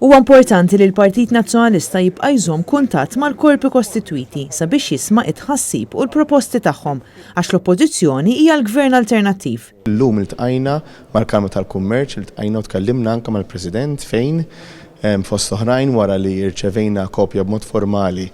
Huwa importanti li l-Partit Nazzjonalista jibqa' jżomm kuntatt mal-korpi kostitwiti sabiex jisma' it-tħassib u l-proposti tagħhom għax l-oppożizzjoni hija l-gvern alternattiv. Illum iltqajna mal-Kamra tal-Kummerċ, iltqajna u tkellimna anke mal-President fejn fost oħrajn wara li rċevejna kopja b'mod formali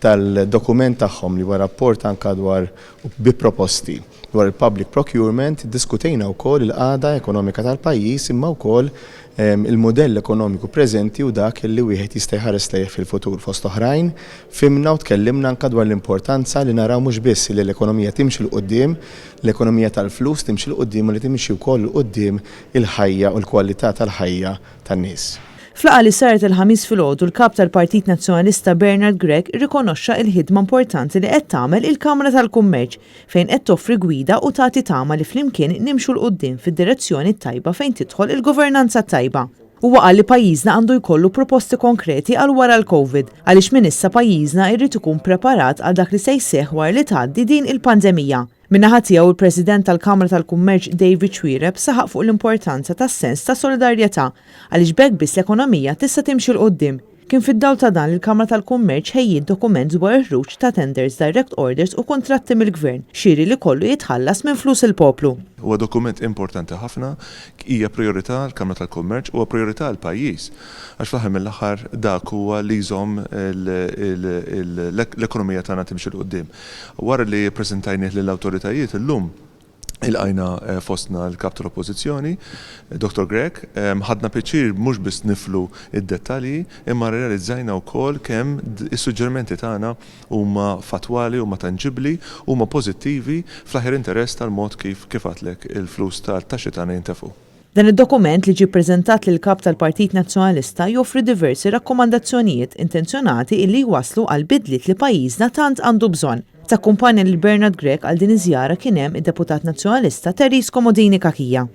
tal-dokument tagħhom li huwa rapport anke dwar bi proposti dwar il-public procurement, diskutejna wkoll il-qagħda ekonomika tal-pajjiż imma wkoll il-modell ekonomiku preżenti u dak li wieħed jista' jħares lejh fil-futur fost oħrajn, fimna u tkellimna anke dwar l-importanza li naraw mhux biss li l-ekonomija timxi l qudiem, l-ekonomija tal-flus timxi l qudiem u li timxi wkoll l qudiem il-ħajja u l-kwalità tal-ħajja tan-nies. Flaqa li saret il-ħamis filgħodu l-kap tal-Partit Nazzjonalista Bernard Gregg rikonoxxa l-ħidma importanti li qed tagħmel il-Kamra tal-Kummerċ fejn qed toffri gwida u tagħti tama li flimkien nimxu l qudiem fid-direzzjoni tajba fejn tidħol il-governanza tajba. Huwa qal li pajjiżna għandu jkollu proposti konkreti għal wara l-COVID għaliex minn issa pajjiżna jrid ikun preparat għal dak li se jseħħ wara li tgħaddi din il-pandemija. Min-naħa tiegħu il-President tal-Kamra tal-Kummerċ David Schwireb saħaq fuq l-importanza tas-sens ta' solidarjetà għaliex bekk biss l-ekonomija tista' timxi l qudiem. Kien fid-dawl ta' dan il-Kamra tal-Kummerċ ħejjiet dokument dwar ir-ħruġ ta' tenders, direct orders u kontratti mill-Gvern, xiri li kollu jitħallas minn flus il-poplu. Huwa dokument importanti ħafna, hija priorità l-Kamra tal-Kummerċ u priorità l-pajjiż. Għax fl-aħħar mill-aħħar dak huwa li jżomm l-ekonomija tagħna timxi l qudiem. Wara li ppreżentajnieh lill-awtoritajiet illum il-għajna fostna l-kap tal-Oppożizzjoni, Dr. Gregg, ħadna pjaċir mhux biss niflu id-dettalji, imma realizzajna wkoll kemm is-suġġerimenti tagħna huma fatwali, huma tanġibbli, huma pożittivi fl-aħjar interess tal-mod kif għadlek il-flus tal-taxxi tagħna jintefgħu. Dan id-dokument li ġie ppreżentat lil kap tal-Partit Nazzjonalista joffri diversi rakkomandazzjonijiet intenzjonati illi jwasslu għal bidliet li pajjiżna tant għandu bżonn. Ta' kumpanja lil Bernard Gregg għal din iż-żjara kien hemm id-Deputat Nazzjonalista Teresa Comodini Kakija.